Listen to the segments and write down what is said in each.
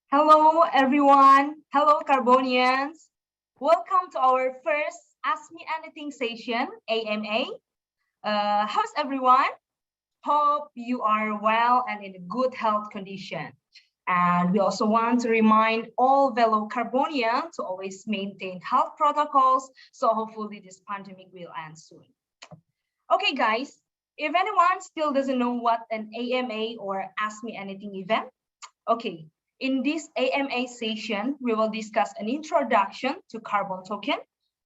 Hello, everyone. Hello, Carbonians. Welcome to our first Ask Me Anything session, AMA. How's everyone? Hope you are well and in a good health condition. And we also want to remind all fellow Carbonians to always maintain health protocols. So hopefully this pandemic will end soon. Okay, guys, if anyone still doesn't know what an AMA or Ask Me Anything event, okay, in this AMA session, we will discuss an introduction to Carbon Token,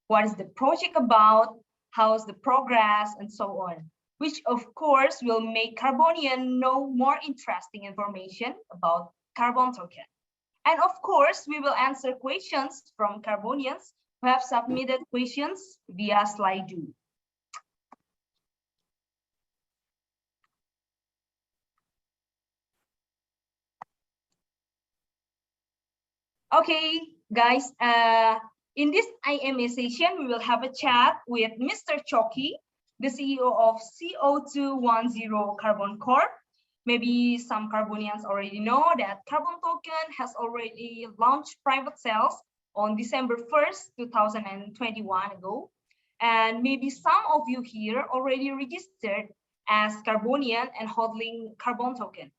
what is the project about, how's the progress, and so on, which of course will make Carbonian know more interesting information about Carbon Token. And of course, we will answer questions from Carbonians who have submitted questions via Slido. Okay, guys, in this IMA session, we will have a chat with Mr. Choki, the CEO of CO210 Carbon Corp. Maybe some Carbonians already know that Carbon Token has already launched private sales on December 1st, 2021 ago. And maybe some of you here already registered as Carbonian and holding Carbon Token.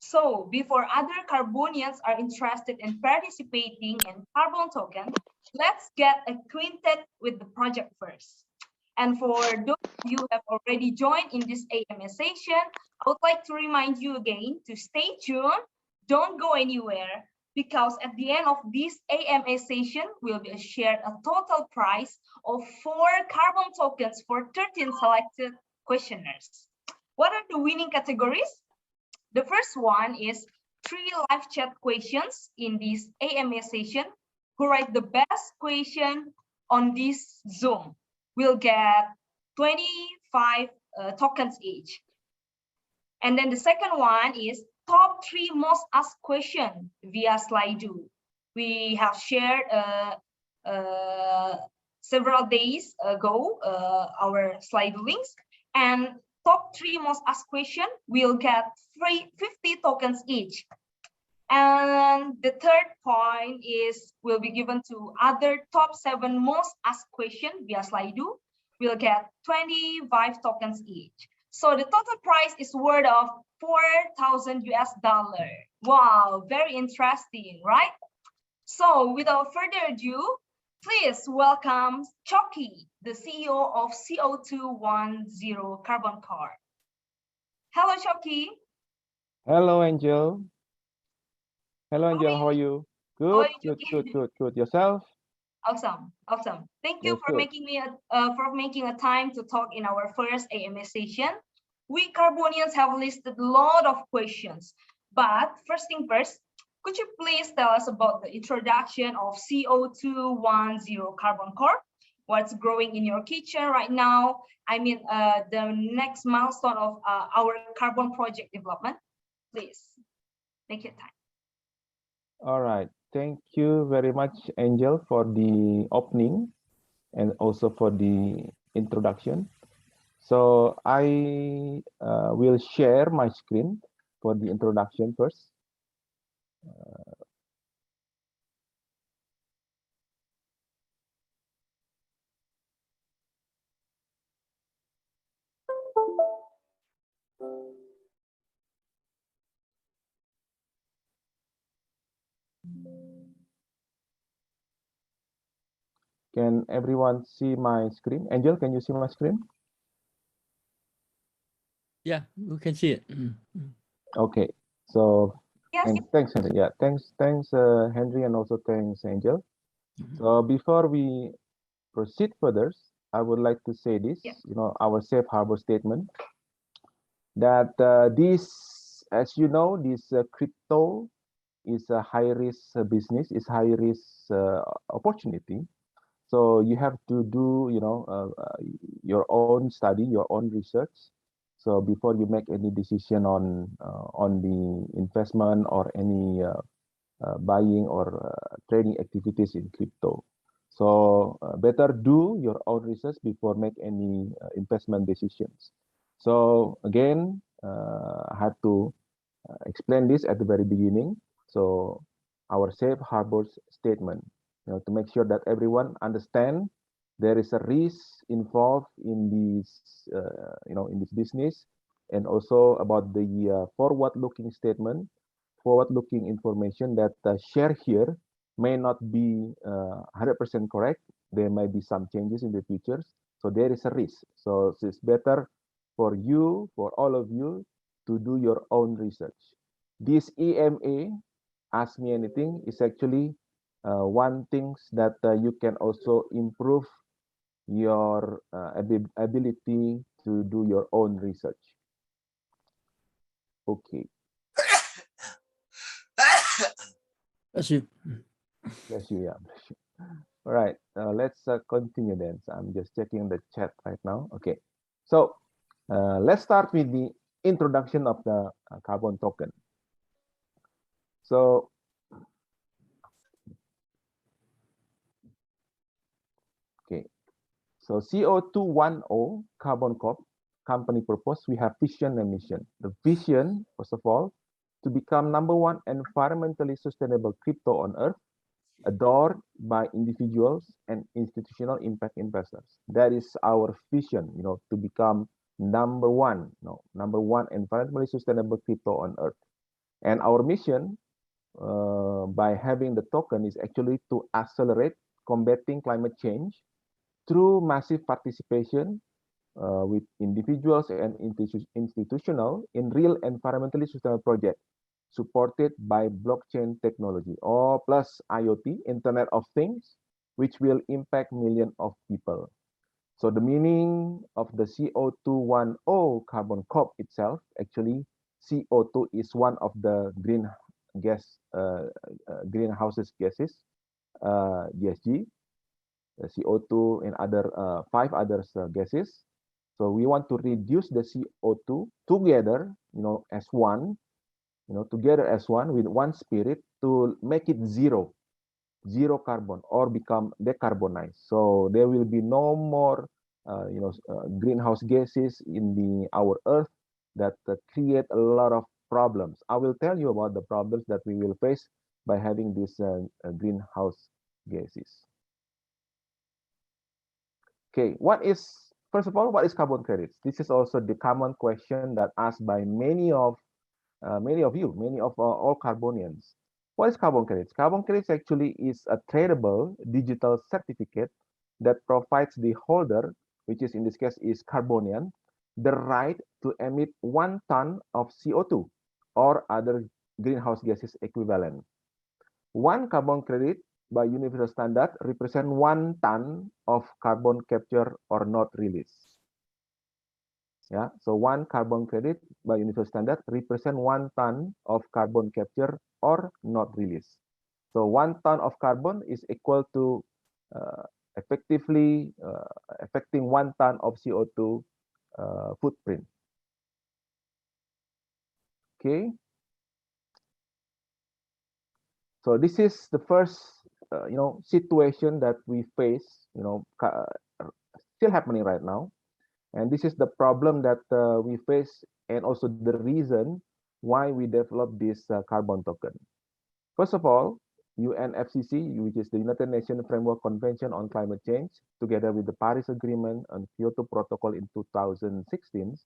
So before other Carbonians are interested in participating in Carbon Token, let's get acquainted with the project first. And for those of you who have already joined in this AMA session, I would like to remind you again to stay tuned, don't go anywhere, because at the end of this AMA session, we'll be shared a total prize of 4 Carbon Tokens for 13 selected questionnaires. What are the winning categories? The first one is 3 live chat questions in this AMA session. Who write the best question on this Zoom will get 25 tokens each. And then the second one is top 3 most asked questions via Slido. We have shared several days ago our Slido links, and top 3 most asked questions will get 50 tokens each. And the third point is will be given to other top 7 most asked questions via Slido. Will get 25 tokens each. So the total price is worth of 4,000 US dollar. Wow, very interesting, right? So without further ado, please welcome Choki, the CEO of CO210 Carbon Corp. Hello, Choki. Hello, Angel. Hello, Angel. How are you? Good, good. Yourself? Awesome. Thank you That's for good. making a time to talk in our first AMA session. We Carbonians have listed a lot of questions, but first thing first, could you please tell us about the introduction of CO210 Carbon Corp? What's growing in your kitchen right now? I mean, the next milestone of our carbon project development. Please, take your time. All right. Thank you very much, Angel, for the opening and also for the introduction. So I will share my screen for the introduction first. Can everyone see my screen? Angel, can you see my screen? Yeah, we can see it. Okay. So Yes. and thanks, Henry. Yeah, thanks, Henry, and also thanks, Angel. So before we proceed further, I would like to say this, our safe harbor statement, that this, as you know, this crypto is a high risk business, is high risk opportunity. So you have to do, your own study, your own research. So before you make any decision on the investment or any buying or trading activities in crypto. So better do your own research before make any investment decisions. So again, I have to explain this at the very beginning. So our safe harbors statement, to make sure that everyone understand there is a risk involved in this, in this business, and also about the forward-looking statement, forward-looking information that share here may not be 100% correct. There may be some changes in the future, so there is a risk. So it's better for you, for all of you, to do your own research. This EMA, Ask Me Anything, is actually one things that you can also improve your ability to do your own research. Okay. Bless you. Bless you, yeah. Bless you. All right, let's continue then. So I'm just checking the chat right now. Okay, so let's start with the introduction of the carbon token. So okay, so CO210 Carbon Corp company purpose, we have vision and mission. The vision, first of all, to become #1 environmentally sustainable crypto on Earth, adored by individuals and institutional impact investors. That is our vision, to become #1, #1 environmentally sustainable crypto on Earth. And our mission, by having the token, is actually to accelerate combating climate change through massive participation with individuals and institutional in real environmentally sustainable projects supported by blockchain technology or plus IoT, Internet of Things, which will impact millions of people. So the meaning of the CO210 Carbon Corp itself, actually, CO2 is one of the greenhouses gases, GSG, CO2 and other 5 other gases. So we want to reduce the CO2 together, as one, together as one with one spirit to make it zero carbon or become decarbonized. So there will be no more, greenhouse gases in our Earth that create a lot of problems. I will tell you about the problems that we will face by having these greenhouse gases. Okay, first of all, what is carbon credits? This is also the common question that asked by many of you, many of all Carbonians. What is carbon credits? Carbon credits actually is a tradable digital certificate that provides the holder, which is in this case is Carbonian, the right to emit 1 ton of CO2 or other greenhouse gases equivalent. 1 carbon credit by universal standard represent 1 ton of carbon capture or not release. Yeah, so 1 carbon credit by universal standard represent 1 ton of carbon capture or not release. So 1 ton of carbon is equal to effectively affecting 1 ton of CO2 footprint. Okay. So this is the first, situation that we face, still happening right now. And this is the problem that we face, and also the reason why we developed this carbon token. First of all, UNFCCC, which is the United Nations Framework Convention on Climate Change, together with the Paris Agreement and Kyoto Protocol in 2016,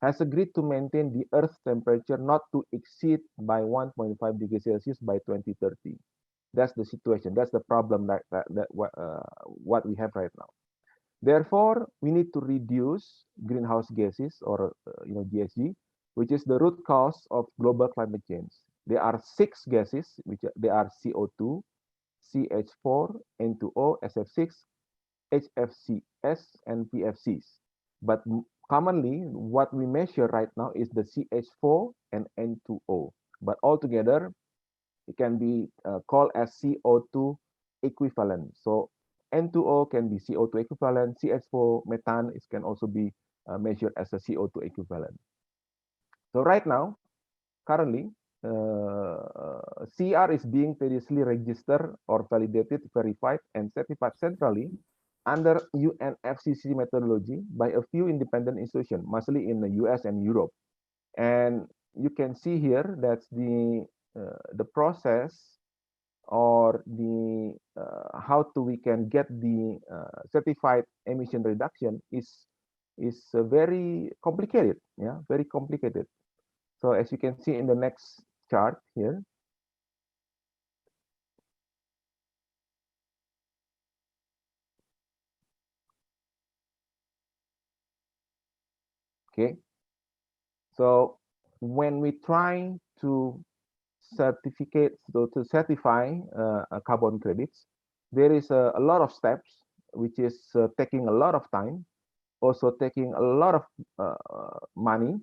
has agreed to maintain the Earth's temperature not to exceed by 1.5 degrees Celsius by 2030. That's the situation. That's the problem what we have right now. Therefore, we need to reduce greenhouse gases or GSG, which is the root cause of global climate change. There are 6 gases, which they are CO2, CH4, N2O, SF6, HFCs, and PFCs. But commonly, what we measure right now is the CH4 and N2O. But altogether, it can be called as CO2 equivalent. So N2O can be CO2 equivalent, CH4 methane can also be measured as a CO2 equivalent. So right now, currently, CR is being previously registered or validated, verified, and certified centrally under UNFCCC methodology by a few independent institutions, mostly in the US and Europe. And you can see here that the process or the how to we can get the certified emission reduction is very complicated. Yeah, very complicated. So as you can see in the next chart here, okay. So when we try to certify carbon credits, there is a lot of steps, which is taking a lot of time, also taking a lot of money,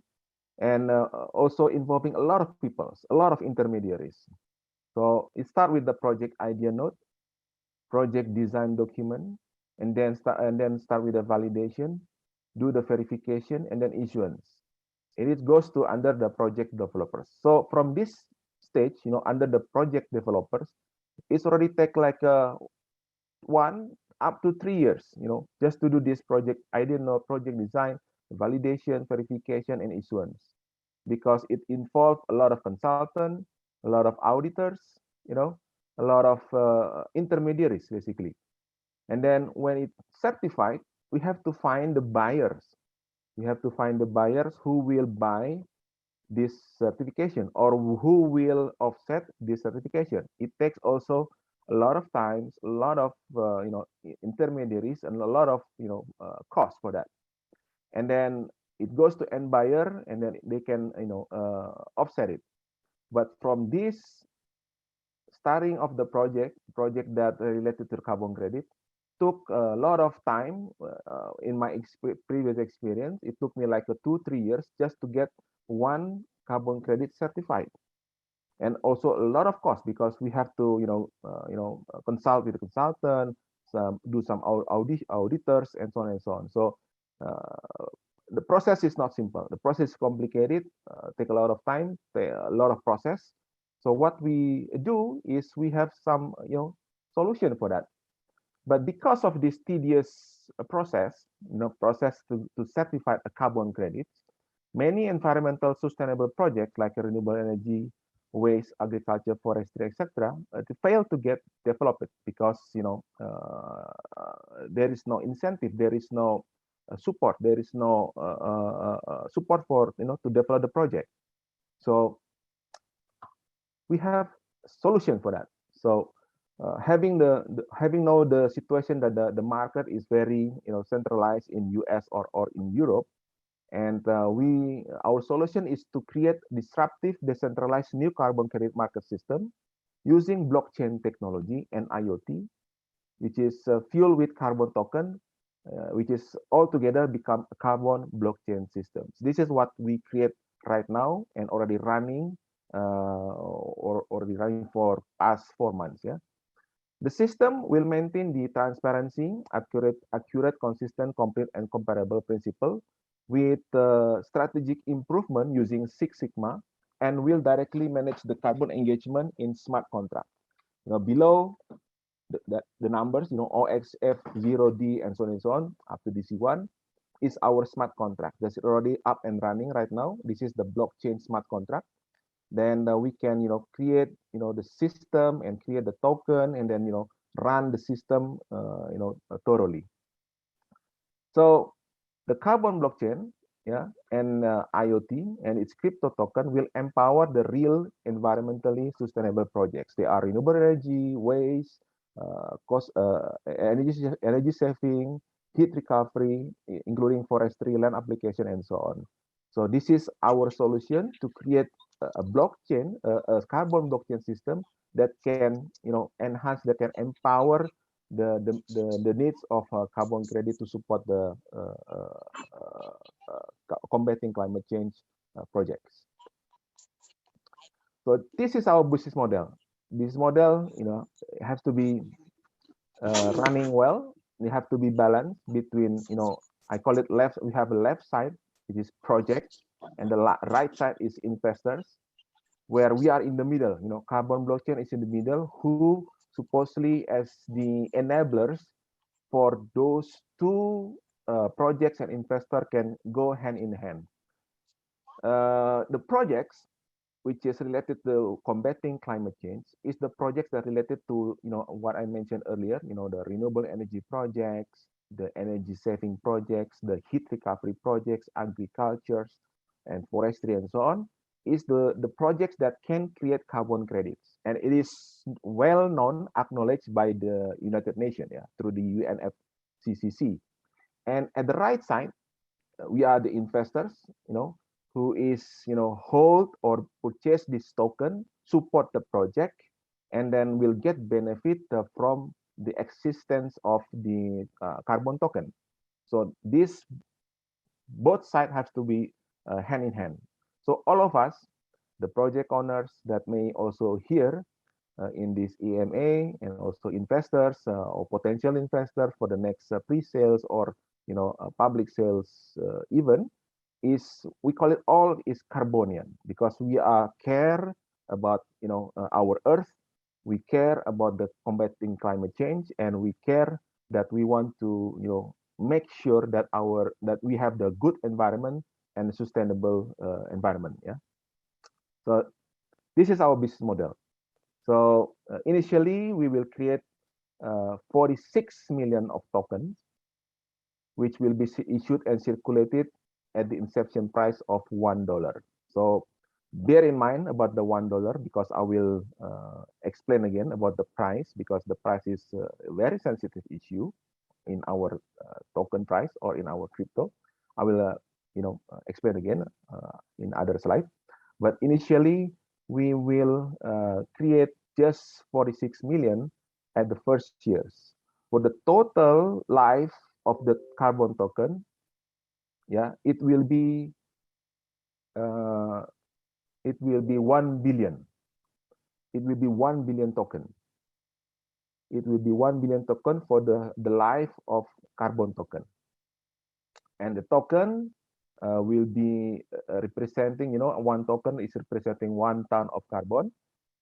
and also involving a lot of people, a lot of intermediaries. So it start with the project idea note, project design document, and then start with the validation, do the verification, and then issuance. And it goes to under the project developers. So from this stage, under the project developers, it's already take like 1 up to 3 years, just to do this project idea note, project design, validation, verification, and issuance, because it involves a lot of consultants, a lot of auditors, a lot of intermediaries basically. And then when it's certified, we have to find the buyers. We have to find the buyers who will buy this certification or who will offset this certification. It takes also a lot of times, a lot of intermediaries, and a lot of cost for that. And then it goes to end buyer, and then they can offset it. But from this starting of the project that related to carbon credit took a lot of time. In my previous experience, it took me like 2-3 years just to get one carbon credit certified, and also a lot of cost because we have to consult with the consultant, do some auditors, and so on and so on. So the process is not simple. The process is complicated, take a lot of time, a lot of process. So what we do is we have some solution for that. But because of this tedious process, process to certify a carbon credit, many environmental sustainable projects like renewable energy, waste, agriculture, forestry, etc., fail to get developed because there is no incentive, there is no support, there is no support for to develop the project. So we have solution for that. So having know the situation that the market is very centralized in US or in Europe, and our solution is to create disruptive decentralized new carbon credit market system using blockchain technology and IoT, which is fueled with carbon token, which is altogether become a carbon blockchain systems. This is what we create right now and already running or already running for past 4 months. Yeah. The system will maintain the transparency, accurate, consistent, complete, and comparable principle with strategic improvement using Six Sigma, and will directly manage the carbon engagement in smart contract. Below the numbers, OXF, 0D, and so on and so on, up to DC1, is our smart contract that's already up and running right now. This is the blockchain smart contract. Then we can create the system and create the token, and then run the system thoroughly. So the carbon blockchain, yeah, and IoT and its crypto token will empower the real environmentally sustainable projects. They are renewable energy, waste, energy saving, heat recovery, including forestry, land application, and so on. So this is our solution to create a blockchain, a carbon blockchain system that can, enhance, that can empower the needs of carbon credit to support the combating climate change projects. So this is our business model. This model, has to be running well. We have to be balanced between, I call it left. We have a left side, which is project, and the right side is investors, where we are in the middle. Carbon blockchain is in the middle, who supposedly as the enablers for those two projects and investor can go hand in hand. The projects which is related to combating climate change, is the projects that related to, what I mentioned earlier, the renewable energy projects, the energy saving projects, the heat recovery projects, agriculture and forestry and so on, is the projects that can create carbon credits. And it is well known, acknowledged by the United Nations, through the UNFCCC. And at the right side, we are the investors, who is, hold or purchase this token, support the project, and then will get benefit from the existence of the carbon token. So this both sides have to be hand in hand. So all of us, the project owners that may also hear in this EMA, and also investors or potential investors for the next pre-sales or public sales event, is, we call it all is Carbonian, because we are care about our earth, we care about the combating climate change, and we care that we want to make sure that we have the good environment and sustainable environment. So this is our business model. So initially we will create 46 million of tokens, which will be issued and circulated at the inception price of $1. So bear in mind about the $1, because I will explain again about the price, because the price is a very sensitive issue in our token price or in our crypto. I will explain again in other slide. But initially we will create just 46 million at the first years. For the total life of the carbon token, it will be 1 billion. It will be 1 billion token. It will be 1 billion token for the life of carbon token. And the token will be representing, one token is representing 1 ton of carbon.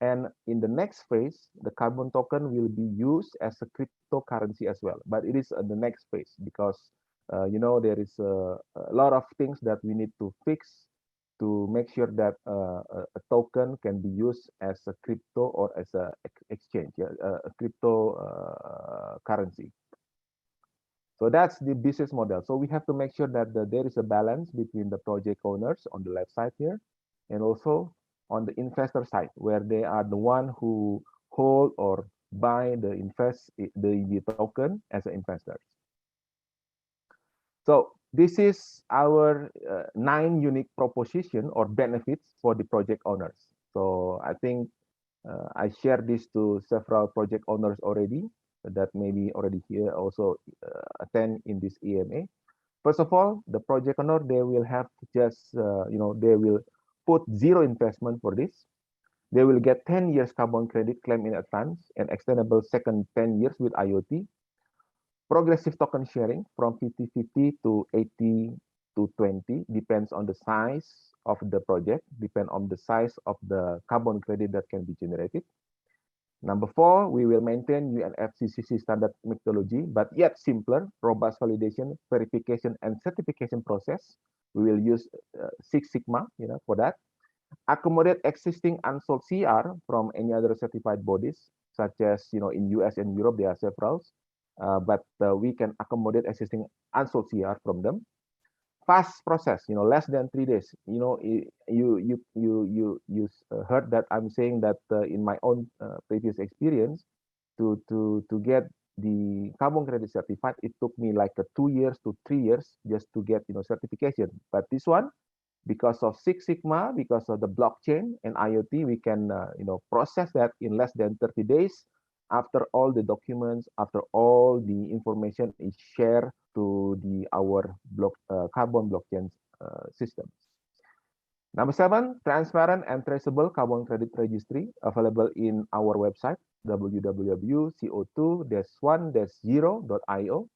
And in the next phase, the carbon token will be used as a cryptocurrency as well. But it is the next phase, because there is a lot of things that we need to fix to make sure that a token can be used as a crypto or as a exchange, a crypto currency. So that's the business model. So we have to make sure that there is a balance between the project owners on the left side here, and also on the investor side, where they are the one who hold or buy the token as an investor. So this is our 9 unique proposition or benefits for the project owners. So I think I shared this to several project owners already, that maybe already here also attend in this EMA. First of all, the project owner, they will have to just, they will put zero investment for this. They will get 10 years carbon credit claim in advance and extendable second 10 years with IoT. Progressive token sharing from 50-50 to 80-20, depends on the size of the project, depend on the size of the carbon credit that can be generated. Number 4, we will maintain UNFCCC standard methodology, but yet simpler, robust validation, verification, and certification process. We will use Six Sigma, for that. Accommodate existing unsold CR from any other certified bodies, such as, in US and Europe, there are several, but we can accommodate existing unsold CR from them. Fast process, less than 3 days. You heard that I'm saying that in my own previous experience, to get the carbon credit certified, it took me like 2 years to 3 years just to get certification. But this one, because of Six Sigma, because of the blockchain and IoT, we can process that in less than 30 days. After all the documents, after all the information is shared to our carbon blockchain systems. Number 7, transparent and traceable carbon credit registry, available in our website, www.co2-1-0.io.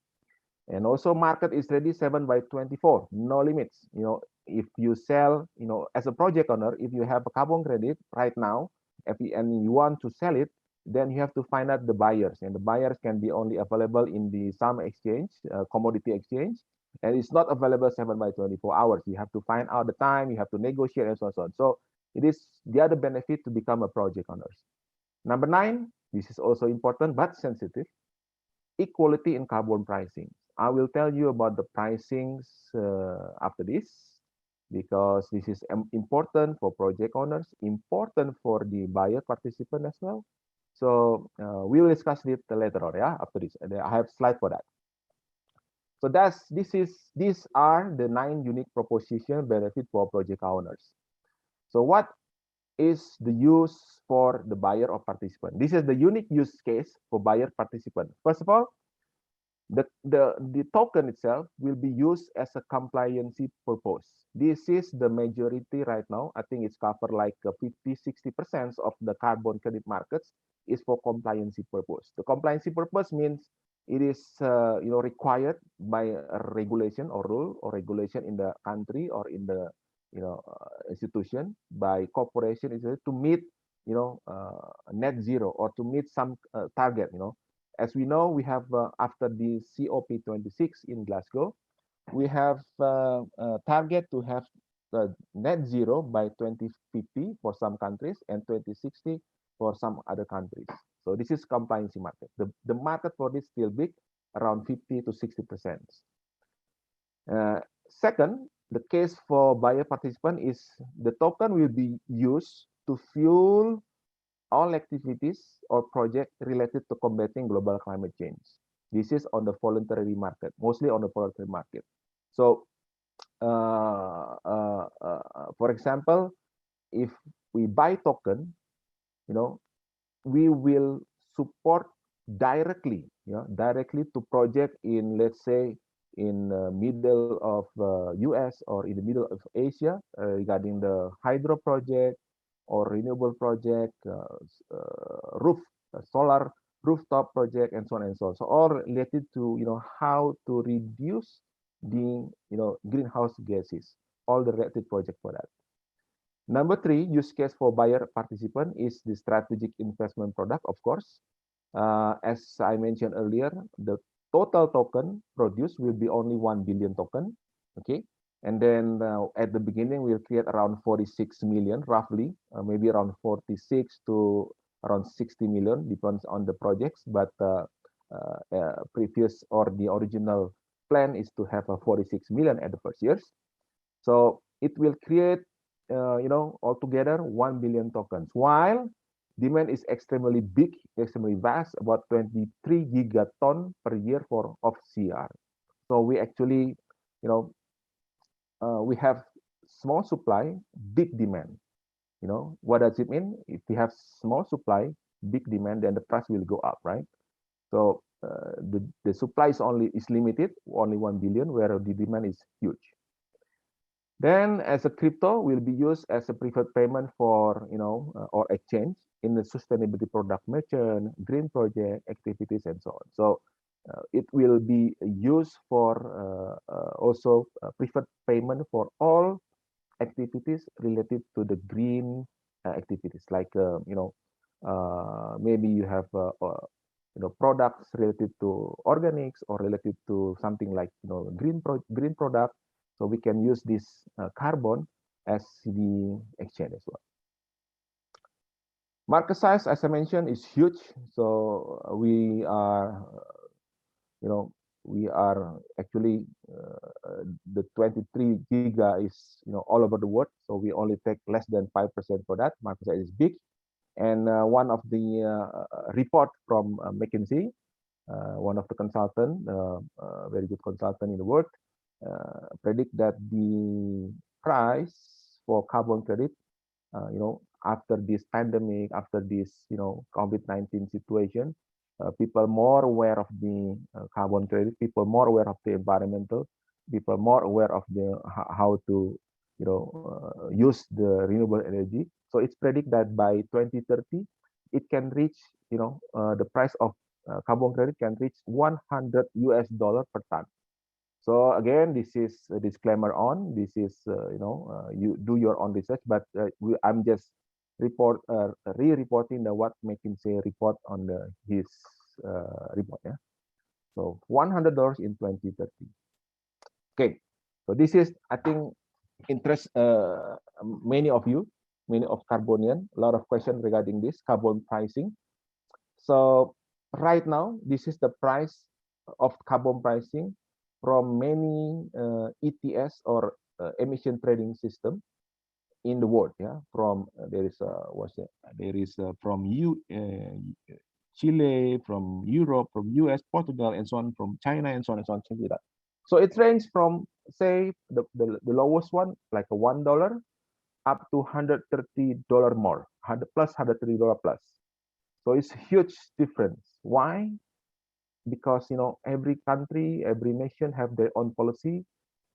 And also market is ready 7/24, no limits. If you sell, as a project owner, if you have a carbon credit right now, and you want to sell it, then you have to find out the buyers, and the buyers can be only available in the SAM exchange, commodity exchange, and it's not available 7/24 hours. You have to find out the time, you have to negotiate, and so on. So It is the other benefit to become a project owners. Number 9, this is also important but sensitive, equality in carbon pricing. I will tell you about the pricings after this, because this is important for project owners, important for the buyer participant as well. So we will discuss it later on, yeah, after this. And I have slide for that. So these are the 9 unique proposition benefit for project owners. So what is the use for the buyer or participant? This is the unique use case for buyer participant. First of all, the token itself will be used as a compliancy purpose. This is the majority right now. I think it's covered like 50-60% of the carbon credit markets is for compliancy purpose. The compliancy purpose means it is required by a regulation or rule or regulation in the country or in the institution by corporation is to meet net zero or to meet some target. As we know, we have after the COP26 in Glasgow, we have a target to have net zero by 2050 for some countries and 2060 for some other countries. So this is compliancy market. The market for this still big, around 50-60%. Second, the case for buyer participant is the token will be used to fuel all activities or projects related to combating global climate change. This is on the voluntary market, mostly on the voluntary market. So, for example, if we buy token, we will support directly, directly to project in, let's say, in the middle of US or in the middle of Asia regarding the hydro project or renewable project, solar rooftop project, and so on and so on. So all related to how to reduce the greenhouse gases, all the related project for that. Number 3 use case for buyer participant is the strategic investment product, of course. As I mentioned earlier, the total token produced will be only 1 billion token, okay? And then at the beginning, we'll create around 46 million, roughly, maybe around 46 to around 60 million, depends on the projects. But previous or the original plan is to have a 46 million at the first years. So it will create, altogether 1 billion tokens, while demand is extremely big, extremely vast, about 23 gigaton per year of CR. So we actually, we have small supply, big demand. What does it mean? If we have small supply, big demand, then the price will go up, right? So the supply is limited, only 1 billion, where the demand is huge. Then, as a crypto, will be used as a preferred payment for or exchange in the sustainability product merchant, green project activities, and so on. So it will be used for also preferred payment for all activities related to the green activities, like maybe you have products related to organics or related to something like green product. So we can use this carbon as the exchange as well. Market size, as I mentioned, is huge. So we are, we are actually the 23 giga is all over the world. So we only take less than 5% for that. Market size is big. And one of the report from McKinsey, one of the consultant, very good consultant in the world, predict that the price for carbon credit, after this pandemic, after this, COVID-19 situation, people more aware of the carbon credit, people more aware of the environmental, people more aware of the how to, use the renewable energy. So it's predict that by 2030, it can reach, the price of carbon credit can reach $100 per ton. So again, this is a disclaimer on. This is you do your own research, but I'm just re-reporting the what McKinsey report on his report. Yeah. So $100 in 2030. Okay. So this is, I think, interest many of you meaning of Carbonian. A lot of questions regarding this carbon pricing. So right now, this is the price of carbon pricing from many ETS or emission trading system in the world. Yeah, from there is what's it? There is from Chile, from Europe, from US, Portugal, and so on, from China, and so on and so on, things like that. So it ranges from, say, the lowest one, like a $1, up to $130 more, 100 plus, $130 plus. So it's huge difference. Why? Because every country, every nation have their own policy.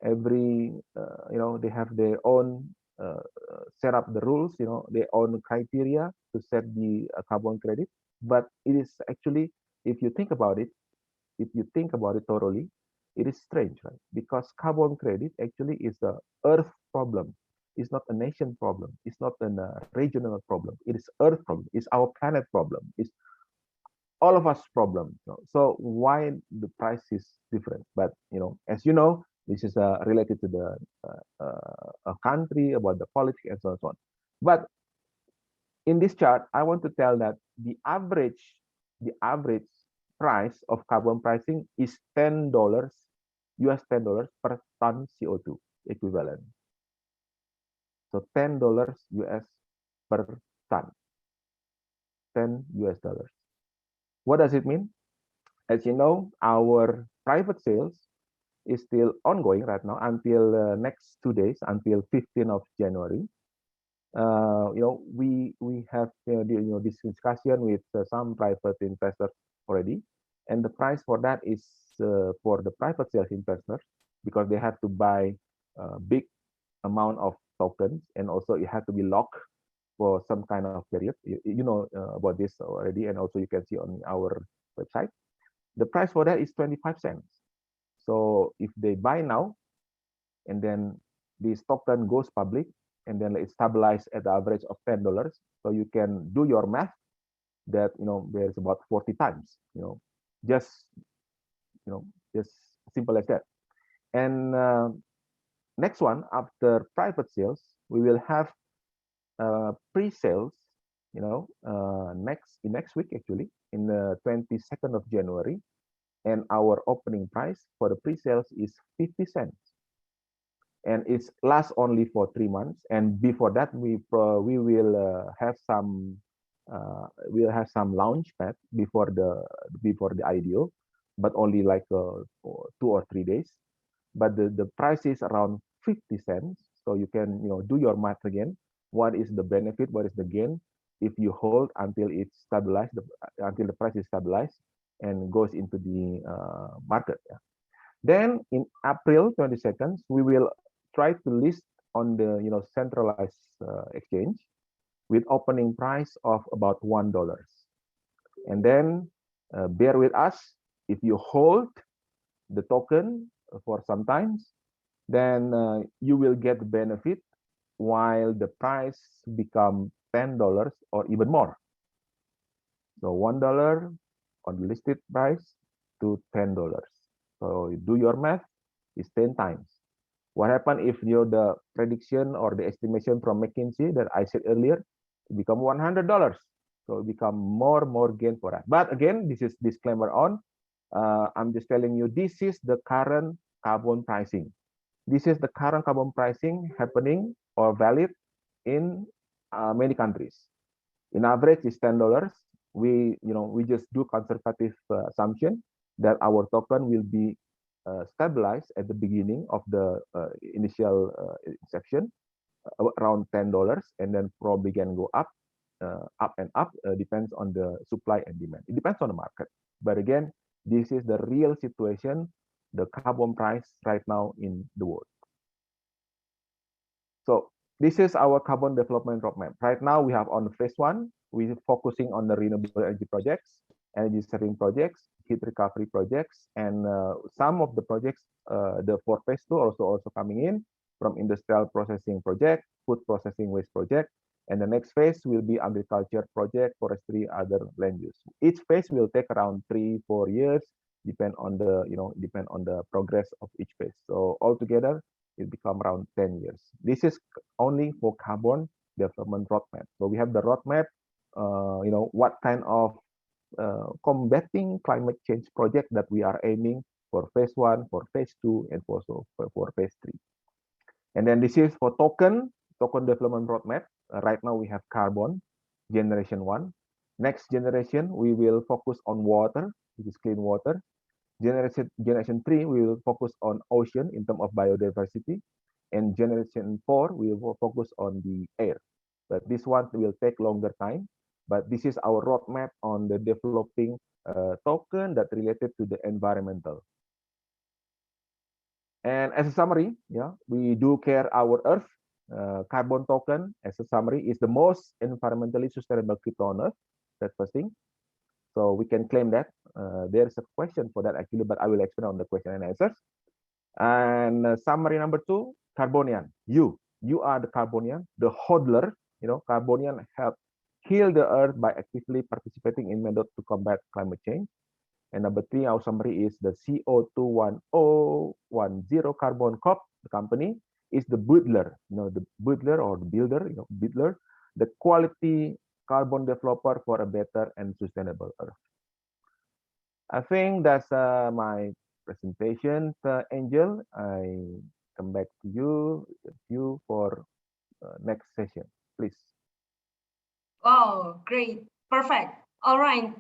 Every they have their own set up the rules. Their own criteria to set the carbon credit. But it is actually, if you think about it, thoroughly, it is strange, right? Because carbon credit actually is a Earth problem. It's not a nation problem. It's not a regional problem. It is Earth problem. It's our planet problem. It's all of us problem. So why the price is different? But as you know, this is related to the a country, about the politics, and so on and so on. But in this chart, I want to tell that the average price of carbon pricing is $10, US $10 per ton CO2 equivalent. So $10 US per ton, 10 US dollars. What does it mean? As you know, our private sales is still ongoing right now until next 2 days, until 15th of January. We have this discussion with some private investors already, and the price for that is for the private sales investors, because they have to buy a big amount of tokens, and also it has to be locked for some kind of period. You know about this already, and also you can see on our website. The price for that is 25 cents. So if they buy now, and then this token goes public, and then it stabilize at the average of $10, so you can do your math that there's about 40 times, just just simple as that. And next one, after private sales, we will have pre-sales, next week, actually, in the 22nd of January, and our opening price for the pre-sales is 50 cents, and it's lasts only for 3 months. And before that, we will have some launch pad before the IDO, but only like 2 or 3 days. But the price is around 50 cents, so you can do your math again. What is the benefit? What is the gain if you hold until it's stabilized, until the price is stabilized and goes into the market? Yeah. Then in April 22nd, we will try to list on the centralized exchange with opening price of about $1. And then bear with us, if you hold the token for some time, then you will get the benefit while the price become $10 or even more. So $1 on the listed price to $10. So you do your math, it's 10 times. What happened if the prediction or the estimation from McKinsey that I said earlier become $100? So it become more gain for us. But again, this is disclaimer on. I'm just telling you, this is the current carbon pricing. This is the current carbon pricing happening or valid in many countries. In average, is $10. We just do conservative assumption that our token will be stabilized at the beginning of the initial inception around $10, and then probably can go up and up, depends on the supply and demand. It depends on the market. But again, this is the real situation, the carbon price right now in the world. So this is our carbon development roadmap. Right now, we have on phase 1, we're focusing on the renewable energy projects, energy saving projects, heat recovery projects, and some of the projects, the for phase 2 also coming in from industrial processing project, food processing waste project, and the next phase will be agriculture project, forestry, other land use. Each phase will take around 3-4 years, depend on the progress of each phase. So altogether, it become around 10 years. This is only for carbon development roadmap. So we have the roadmap, what kind of combating climate change project that we are aiming for phase 1, for phase 2, and also for phase 3. And then this is for token development roadmap. Right now we have carbon generation 1. Next generation, we will focus on water, which is clean water. Generation 3, we will focus on ocean in terms of biodiversity. And generation 4, we will focus on the air. But this one will take longer time. But this is our roadmap on the developing token that related to the environmental. And as a summary, yeah, we do care our Earth. Carbon token, as a summary, is the most environmentally sustainable crypto on Earth. That's first thing. So we can claim that. There's a question for that actually, but I will explain on the question and answers. And summary number 2, Carbonian. You are the Carbonian, the hodler. Carbonian help heal the Earth by actively participating in methods to combat climate change. And number 3, our summary is the CO21010 Carbon Corp, the company, is the builder, the builder or the builder, builder, the quality carbon developer for a better and sustainable Earth. I think that's my presentation, Angel. I come back to you for next session, please. Wow, great, perfect. All right,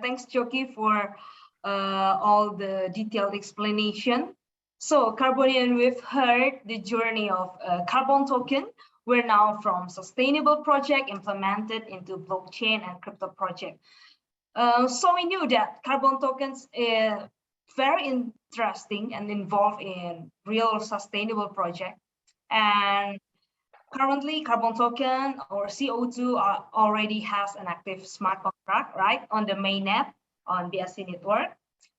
thanks, Choki, for all the detailed explanation. So, Carbonian, we've heard the journey of carbon token. We're now from sustainable project implemented into blockchain and crypto project. So we knew that carbon tokens are very interesting and involved in real sustainable project. And currently, carbon token or CO2 already has an active smart contract, right, on the mainnet on BSC network,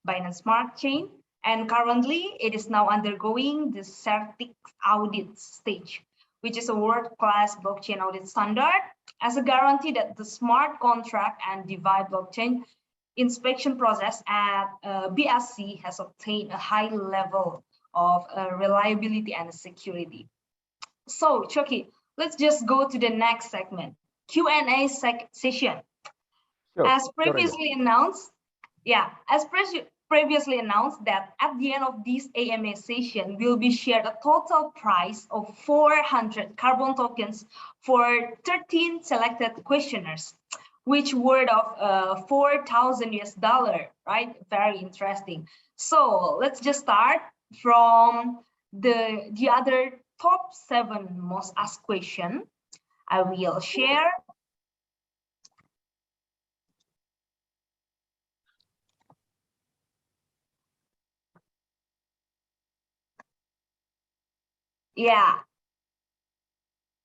Binance Smart Chain. And currently, it is now undergoing the Certifies audit stage, which is a world-class blockchain audit standard as a guarantee that the smart contract and DeFi blockchain inspection process at BSC has obtained a high level of reliability and security. So, Choki, let's just go to the next segment, Q&A session. Sure, as previously announced, previously announced that at the end of this AMA session, will be shared a total prize of 400 carbon tokens for 13 selected questioners, which worth of $4,000 US, right? Very interesting. So let's just start from the other top 7 most asked question. I will share. Yeah.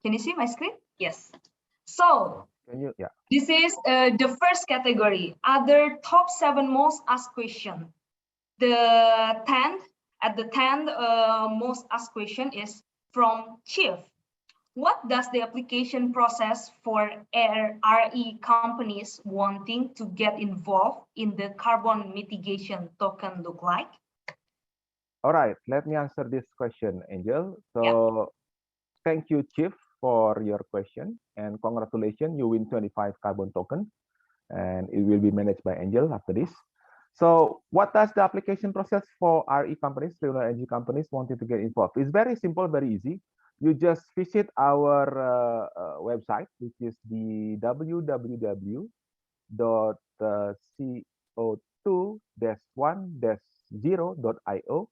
Can you see my screen? Yes. So can you? Yeah. This is the first category, other top 7 most asked question. The 10th most asked question is from Chief. What does the application process for RE companies wanting to get involved in the carbon mitigation token look like? All right, let me answer this question, Angel. So thank you, Chief, for your question, and congratulations, you win 25 carbon token, and it will be managed by Angel after this. So what does the application process for RE companies, renewable energy companies wanting to get involved? It's very simple, very easy. You just visit our website, which is the www.co2-1-0.io,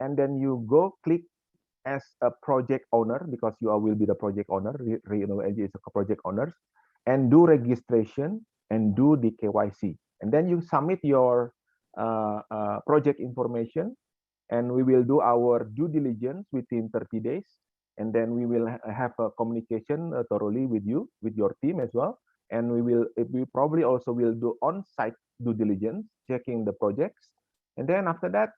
and then you go click as a project owner, because you will be the project owner. Renewable energy is a project owner, and do registration and do the KYC, and then you submit your project information, and we will do our due diligence within 30 days, and then we will have a communication thoroughly with you, with your team as well, and we probably also will do on-site due diligence, checking the projects, and then after that,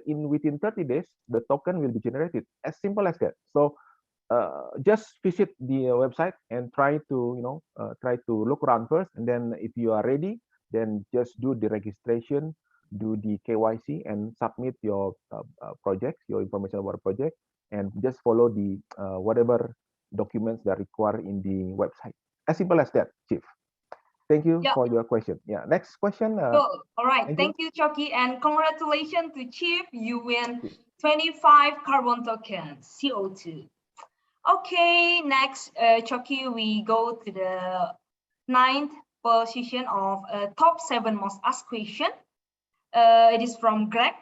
within 30 days, the token will be generated. As simple as that. So just visit the website and try to look around first, and then if you are ready, then just do the registration, do the KYC, and submit your projects, your information about project, and just follow the whatever documents that are required in the website. As simple as that, Chief. Thank you for your question. Yeah, next question. Cool. All right. Angel? Thank you, Chucky, and congratulations to Chief. You win 25 carbon tokens, CO2. Okay, next, Chucky, we go to the 9th position of top 7 most asked question. It is from Greg.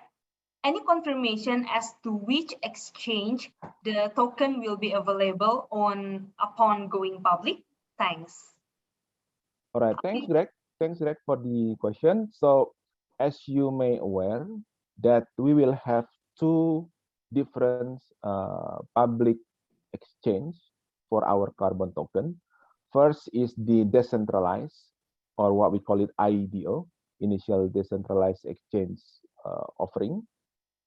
Any confirmation as to which exchange the token will be available on upon going public? Thanks. All right, thanks, Greg. Thanks, Greg, for the question. So, as you may aware, that we will have 2 different public exchange for our carbon token. First is the decentralized, or what we call it IDO, initial decentralized exchange offering.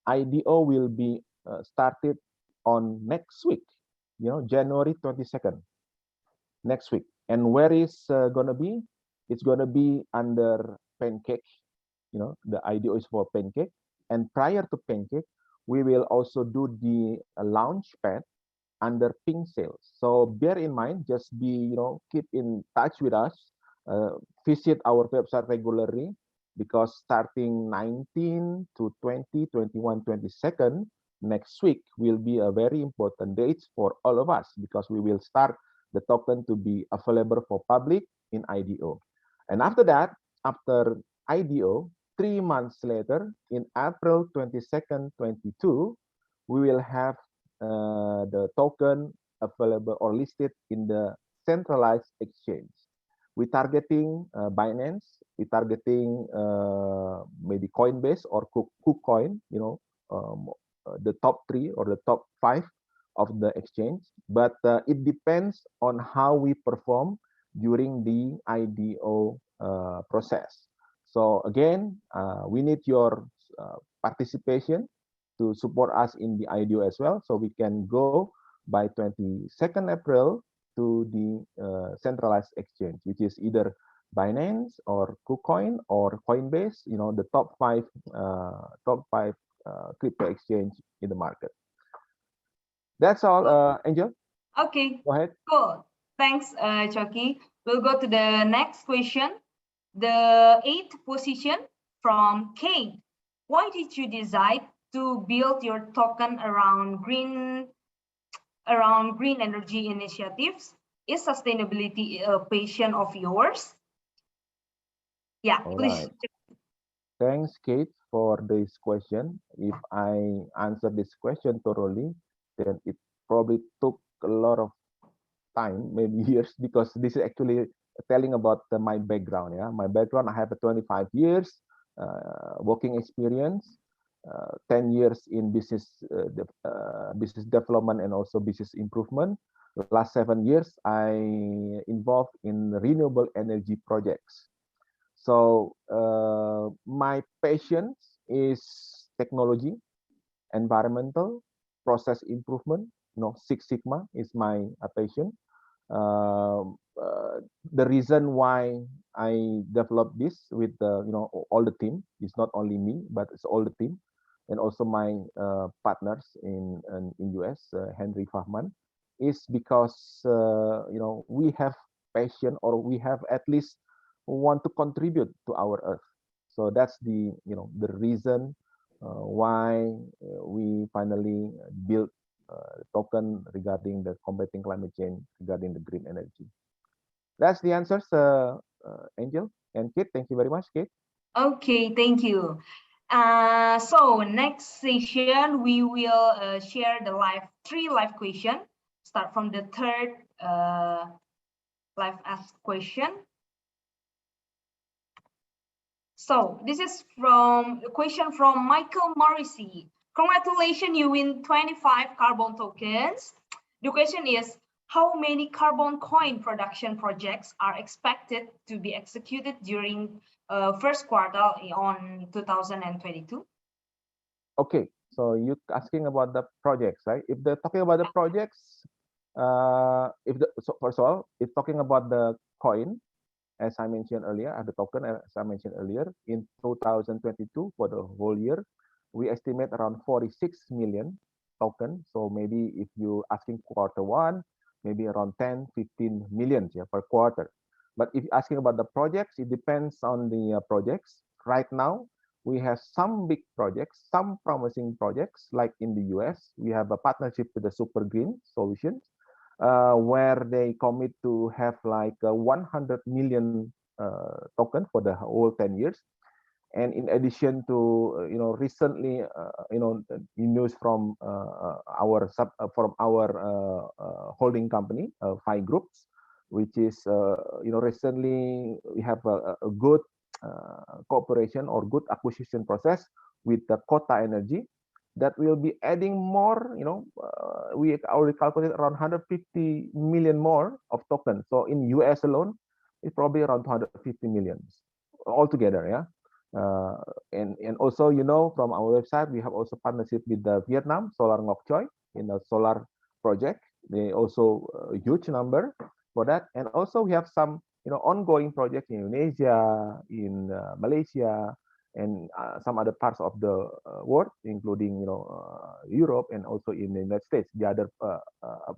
IDO will be started on next week, January 22nd, next week. And where is going to be? It's going to be under Pancake. The IDO is for Pancake. And prior to Pancake, we will also do the launch pad under Pink Sales. So bear in mind, just be, keep in touch with us. Visit our website regularly, because starting 19 to 20, 21, 22nd next week will be a very important date for all of us, because we will start the token to be available for public in IDO. And after that, after IDO, 3 months later, in April 22nd, 22, we will have the token available or listed in the centralized exchange. We're targeting Binance, we're targeting maybe Coinbase or KuCoin, the top 3 or the top 5 of the exchange. But it depends on how we perform during the IDO process. So again, we need your participation to support us in the IDO as well, so we can go by 22nd April to the centralized exchange, which is either Binance or KuCoin or Coinbase, the top 5 crypto exchange in the market. That's all, Angel. Okay. Go ahead. Cool. Thanks, Chucky. We'll go to the next question. The 8th position from Kate. Why did you decide to build your token around green energy initiatives? Is sustainability a passion of yours? Yeah, all please. Right. Thanks, Kate, for this question. If I answer this question thoroughly, then it probably took a lot of time, maybe years, because this is actually telling about my background. Yeah, my background, I have a 25 years working experience, 10 years in business development and also business improvement. The last 7 years, I involved in renewable energy projects. So my passion is technology, environmental, process improvement. Six Sigma is my passion. The reason why I developed this with all the team, is not only me, but it's all the team, and also my partners in US, Henry Fahman, is because we have passion, or we have at least want to contribute to our Earth. So that's the the reason why we finally built token regarding the combating climate change, regarding the green energy. That's the answers, Angel and Kate. Thank you very much, Kate. Okay, thank you. So next session, we will share the 3 live question. Start from the 3rd live asked question. So this is from a question from Michael Morrissey. Congratulations, you win 25 carbon tokens. The question is, how many carbon coin production projects are expected to be executed during first quarter on 2022? Okay, so you're asking about the projects, right? If they're talking about the projects, so first of all, if talking about the coin, as I mentioned earlier, the token, as I mentioned earlier, in 2022 for the whole year, we estimate around 46 million tokens. So maybe if you asking quarter 1, maybe around 10, 15 million, yeah, per quarter. But if you're asking about the projects, it depends on the projects. Right now, we have some big projects, some promising projects, like in the US, we have a partnership with the Super Green Solutions, where they commit to have like 100 million token for the whole 10 years. And in addition to recently news from our holding company, Five Groups, which is recently we have a good cooperation or good acquisition process with the Kota Energy that will be adding more. We already calculated around 150 million more of tokens. So in US alone, it's probably around 250 million altogether. Yeah. And also, from our website, we have also partnership with the Vietnam Solar Ngok Choi in a solar project. They also a huge number for that. And also we have some, ongoing projects in Indonesia, in Malaysia, and some other parts of the world, including, Europe and also in the United States, the other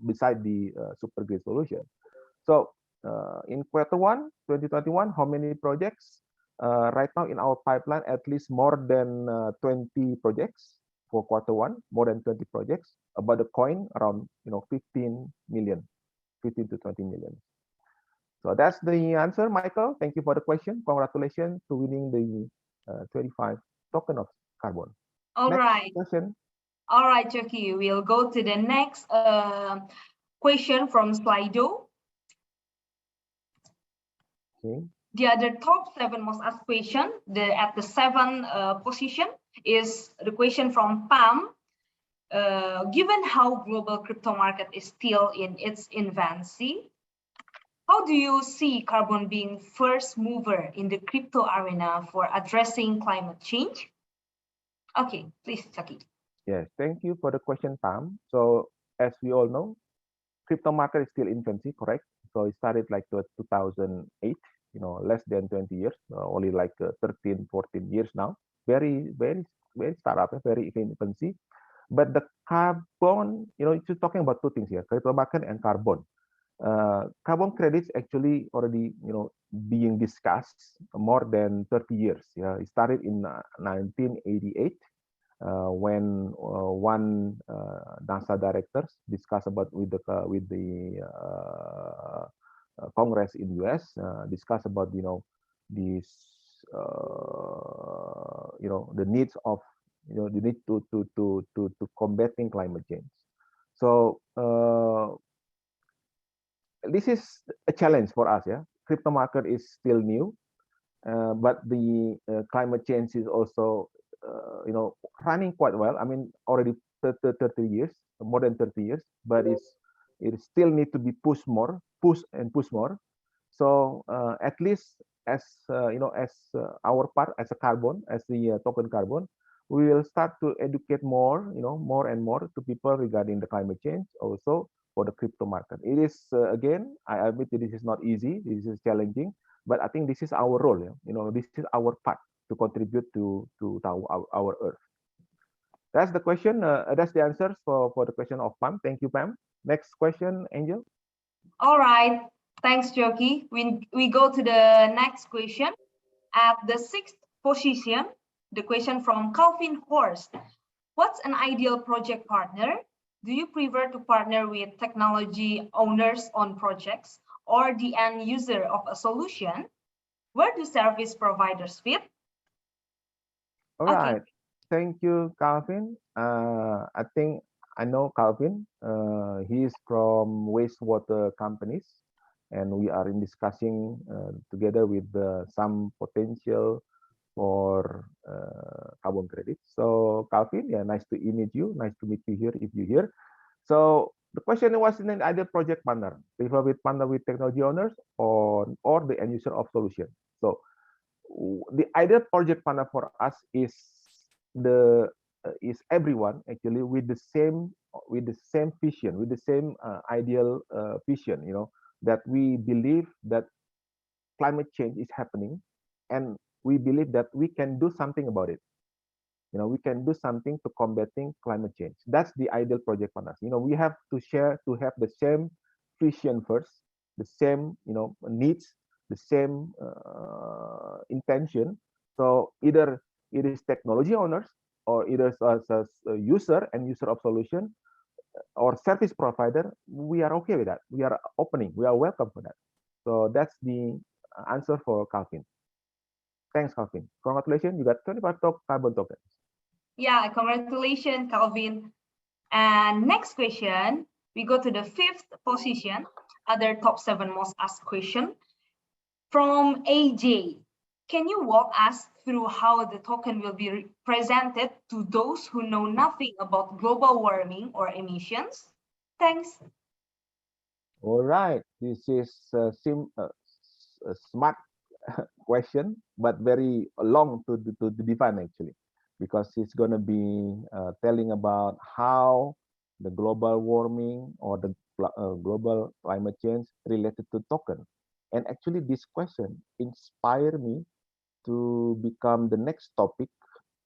beside the Super Grid solution. So in Q1 2021, how many projects? Right now in our pipeline, at least more than 20 projects for Q1, more than 20 projects. About the coin, around 15 to 20 million. So that's the answer, Michael. Thank you for the question. Congratulations to winning the 25 token of carbon. All Next right. question. All right, Chucky. We'll go to the next question from Slido. Okay. The other top 7 most asked question, at the 7th position, is the question from Pam. Given how global crypto market is still in its infancy, how do you see Carbon being first mover in the crypto arena for addressing climate change? Okay, please, Chucky. Yes, thank you for the question, Pam. So as we all know, crypto market is still infancy, correct? So it started like 2008. Less than 20 years, only like 13, 14 years now. Very, very, very startup, very infancy. But the carbon, you're talking about two things here, crypto market and carbon. Carbon credits actually already, being discussed more than 30 years. Yeah, it started in 1988 when one NASA directors discussed about with the Congress in US discuss about these the needs of the need to combating climate change. So this is a challenge for us. Yeah, crypto market is still new, but the climate change is also running quite well. I mean, already 30 years, more than 30 years, but it still need to be push more. So at least as our part as a carbon, as the token carbon, we will start to educate more, more and more to people regarding the climate change, also for the crypto market. It is again, I admit this is not easy, this is challenging, but I think this is our role. This is our part to contribute to our Earth. That's the question. That's the answers for the question of Pam. Thank you, Pam. Next question, Angel. All right. Thanks, Joki. We go to the next question. At the 6th position, the question from Calvin Horst. What's an ideal project partner? Do you prefer to partner with technology owners on projects or the end user of a solution? Where do service providers fit? All right. Thank you, Calvin. I think I know Calvin. He is from wastewater companies, and we are in discussing together with some potential for carbon credits. So Calvin, yeah, nice to meet you. Nice to meet you here if you're here. So the question was in either project partner, prefer with partner with technology owners or the end user of solution. So the ideal project partner for us is everyone actually with the same vision, with the same ideal vision. That we believe that climate change is happening, and we believe that we can do something about it. We can do something to combating climate change. That's the ideal project partners. We have to have the same vision first, the same needs, the same intention. So either it is technology owners or either as a user and user of solution or service provider, we are okay with that. We are opening, we are welcome for that. So that's the answer for Calvin. Thanks, Calvin. Congratulations, you got 25 carbon tokens. Yeah, congratulations, Calvin. And next question, we go to the 5th position, other top 7 most asked question from AJ. Can you walk us through how the token will be presented to those who know nothing about global warming or emissions? Thanks. All right, this is a smart question, but very long to define actually, because it's going to be telling about how the global warming or the global climate change related to token. And actually, this question inspired me to become the next topic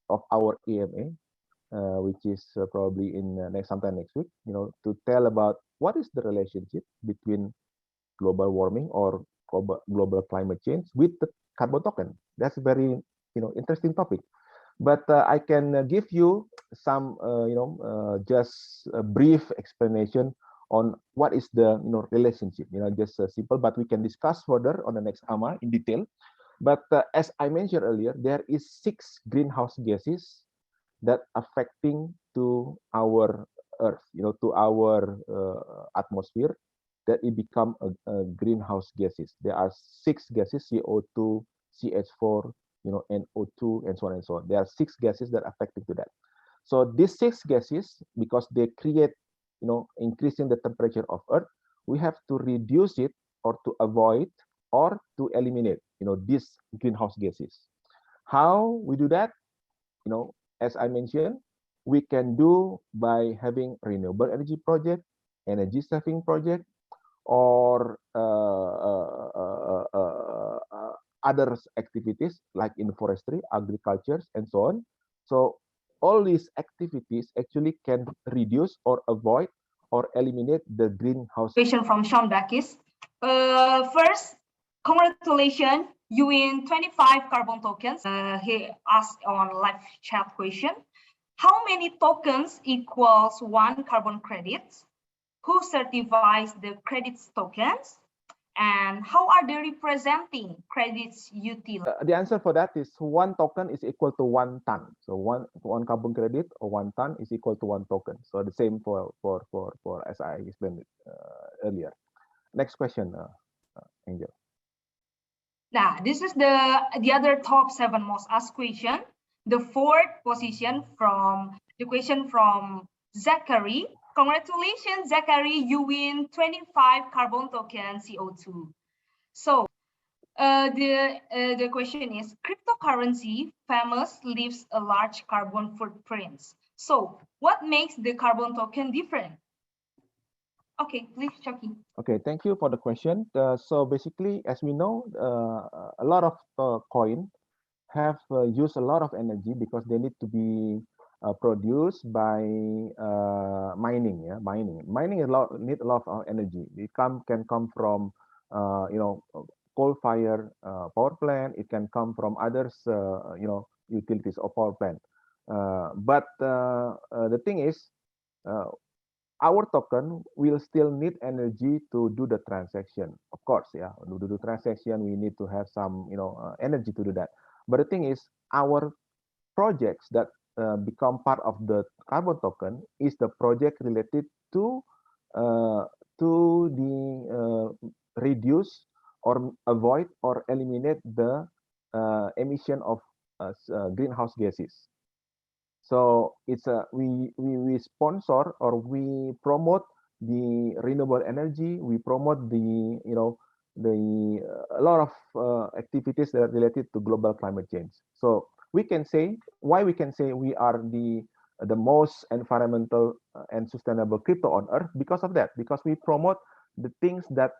of our EMA, which is probably in sometime next week. To tell about what is the relationship between global warming or global climate change with the carbon token. That's a very interesting topic. But I can give you some just a brief explanation on what is the relationship. Just simple, but we can discuss further on the next AMA in detail. But as I mentioned earlier, there is 6 greenhouse gases that affecting to our Earth, to our atmosphere, that it become a greenhouse gases. There are 6 gases: CO2, CH4, NO2, and so on and so on. There are 6 gases that are affected to that. So these 6 gases, because they create, increasing the temperature of Earth, we have to reduce it or to avoid or to eliminate, these greenhouse gases. How we do that? As I mentioned, we can do by having renewable energy project, energy saving project, or other activities like in forestry, agriculture, and so on. So all these activities actually can reduce or avoid or eliminate the greenhouse. Question from Sean Bakis. First, congratulations, you win 25 carbon tokens. He asked on live chat question. How many tokens equals 1 carbon credits? Who certifies the credits tokens? And how are they representing credits utility? The answer for that is 1 token is equal to 1 ton. So one carbon credit or 1 ton is equal to 1 token. So the same for as I explained it, earlier. Next question, Angel. Now, this is the other top 7 most asked question. The 4th position from the question from Zachary. Congratulations, Zachary, you win 25 carbon token CO2. So the question is, cryptocurrency famous leaves a large carbon footprint. So what makes the carbon token different? Okay, please, Chucky. Okay, thank you for the question. So basically, as we know, a lot of coin have used a lot of energy because they need to be produced by mining. Yeah, mining need a lot of energy. It can come from coal-fired power plant. It can come from others utilities or power plant. But the thing is, our token will still need energy to do the transaction. Of course, yeah, to do the transaction, we need to have some energy to do that. But the thing is, our projects that become part of the carbon token is the project related to the reduce or avoid or eliminate the emission of greenhouse gases. So it's we sponsor or we promote the renewable energy. We promote the a lot of activities that are related to global climate change. So we can say we are the most environmental and sustainable crypto on earth because of that. Because we promote the things that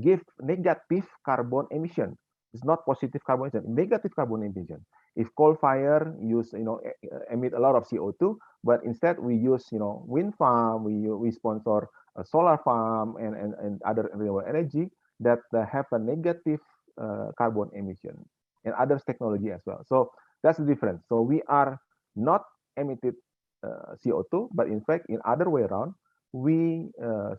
give negative carbon emission. It's not positive carbon emission, negative carbon emission. If coal fire emit a lot of CO2, but instead we use wind farm, we sponsor a solar farm and other renewable energy that have a negative carbon emission, and others technology as well. So that's the difference. So we are not emitted CO2, but in fact, in other way around, we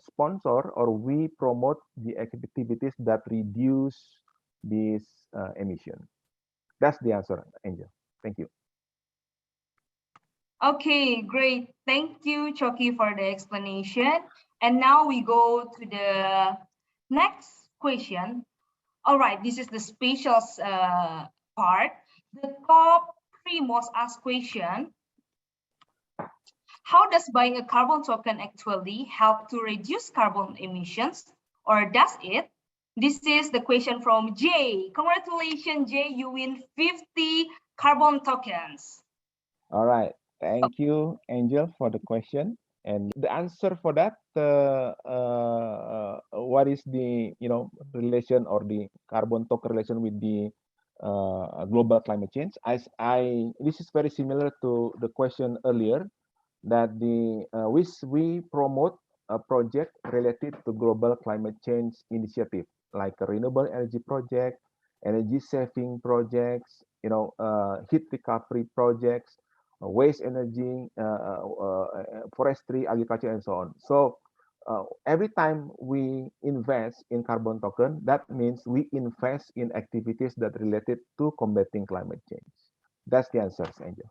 sponsor or we promote the activities that reduce this emission. That's the answer, Angel. Thank you. Okay, great. Thank you, Choki, for the explanation. And now we go to the next question. All right, this is the special part. The top three most asked question. How does buying a carbon token actually help to reduce carbon emissions, or does it? This is the question from Jay. Congratulations, Jay, you win 50 carbon tokens. All right. Thank you, Angel, for the question. And the answer for that, what is the relation or the carbon token relation with the global climate change? This is very similar to the question earlier that we promote a project related to global climate change initiative, like a renewable energy project, energy saving projects, heat recovery projects, waste energy, forestry, agriculture, and so on. So every time we invest in carbon token, that means we invest in activities that related to combating climate change. That's the answer, Angel.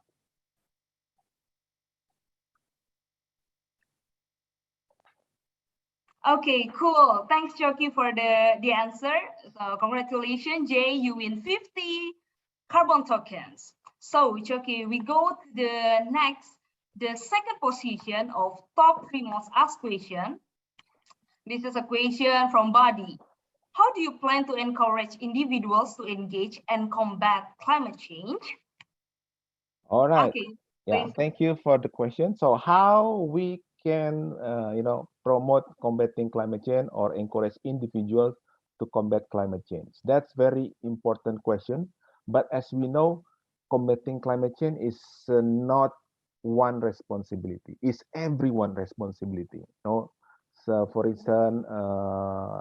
Okay, cool. Thanks, Choki, for the answer. So congratulations, Jay, you win 50 carbon tokens. So, Choki, we go to the next, the second position of top three most asked question. This is a question from Buddy. How do you plan to encourage individuals to engage and combat climate change? All right. Okay. Yeah, thank you for the question. So how we can, promote combating climate change or encourage individuals to combat climate change? That's very important question. But as we know, combating climate change is not one responsibility. It's everyone's responsibility. So, for instance,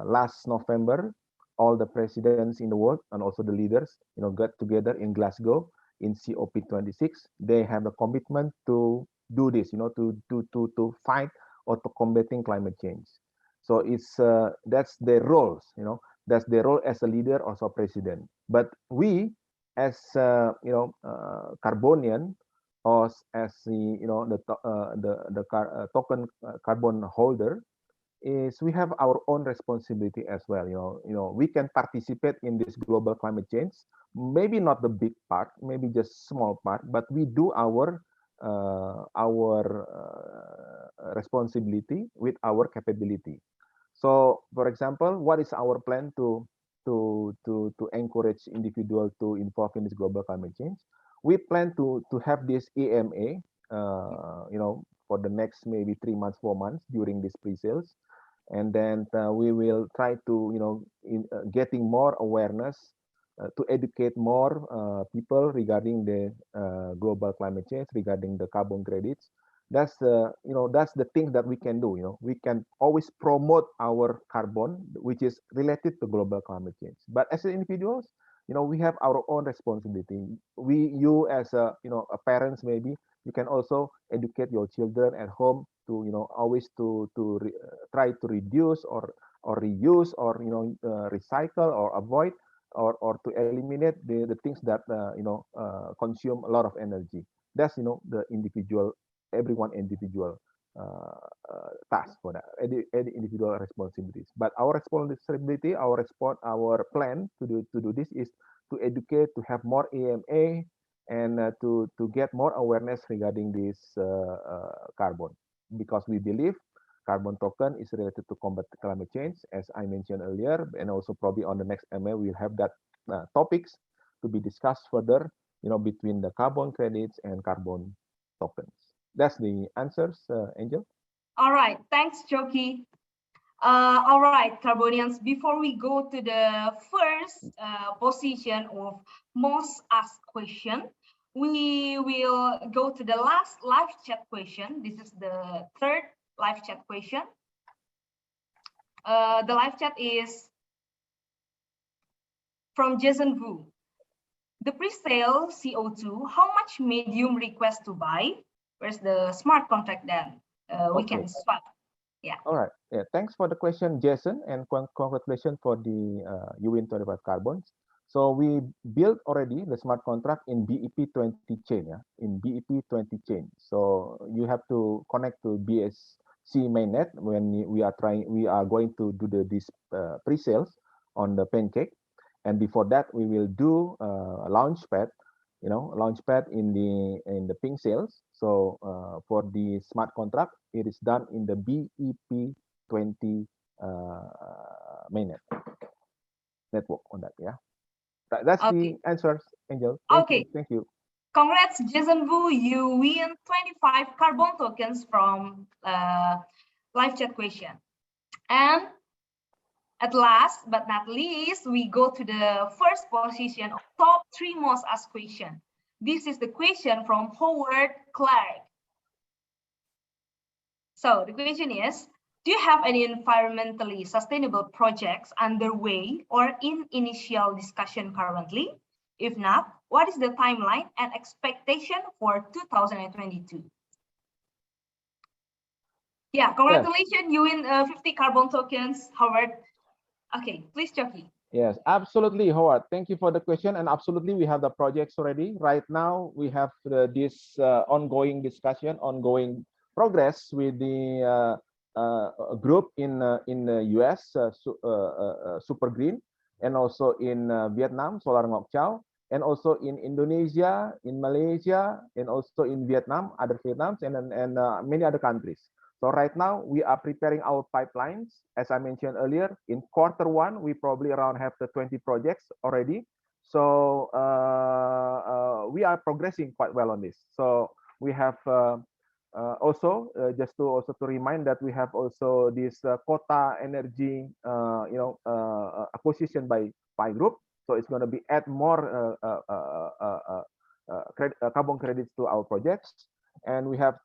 last November, all the presidents in the world and also the leaders, got together in Glasgow in COP26. They have a commitment to do this, to fight or to combating climate change. So that's their roles, that's their role as a leader or as a president. But we, as Carbonian, or as the token carbon holder, is we have our own responsibility as well. We can participate in this global climate change, maybe not the big part, maybe just small part, but we do our responsibility with our capability. So, for example, what is our plan to encourage individuals to involve in this global climate change? We plan to have this EMA, for the next maybe 3 months, 4 months during this pre-sales, and then we will try to getting more awareness to educate more people regarding the global climate change, regarding the carbon credits. That's that's the thing that we can do. We can always promote our carbon, which is related to global climate change. But as individuals, we have our own responsibility. You as a parents, maybe you can also educate your children at home to always to try to reduce or reuse or recycle or avoid or to eliminate the things that consume a lot of energy. That's the individual, everyone individual task for that, any individual responsibilities. But our responsibility, our plan to do this is to educate, to have more EMA, and to get more awareness regarding this carbon, because we believe carbon token is related to combat climate change, as I mentioned earlier, and also probably on the next MA we'll have that topics to be discussed further, between the carbon credits and carbon tokens. That's the answers, Angel. All right, thanks, Choki. All right, Carbonians, before we go to the first position of most asked question, we will go to the last live chat question. This is the third live chat question. The live chat is from Jason Vu. The pre-sale CO2, how much medium request to buy? Where's the smart contract then? We can swap. Yeah. All right. Yeah. Thanks for the question, Jason, and congratulations for the UN25 carbons. So we built already the smart contract in BEP 20 chain, yeah, in BEP 20 chain. So you have to connect to BSC mainnet when we are going to do this pre-sales on the pancake, and before that we will do a launchpad, launchpad in the pink sales. So for the smart contract, it is done in the BEP 20 mainnet network on that. Yeah, that's the answers, Angel. Thank you. Congrats, Jason Vu. You win 25 carbon tokens from live chat question. And at last but not least, we go to the first position of top 3 most asked question. This is the question from Howard Clark. So the question is, do you have any environmentally sustainable projects underway or in initial discussion currently? If not, what is the timeline and expectation for 2022? Yeah, congratulations, you win 50 carbon tokens, Howard. Okay, please, Choki. Yes, absolutely, Howard. Thank you for the question. And absolutely, we have the projects already. Right now, we have this ongoing discussion, ongoing progress with the group in the US, Super Green, and also in Vietnam, Solar Ngok Chau, and also in Indonesia, in Malaysia, and also in Vietnam, other Vietnams, and many other countries. So right now we are preparing our pipelines. As I mentioned earlier, in Q1, we probably around have the 20 projects already. So we are progressing quite well on this. So we have also just to remind that we have also this quota energy, acquisition by group. So it's going to be add more carbon credits to our projects, and we have.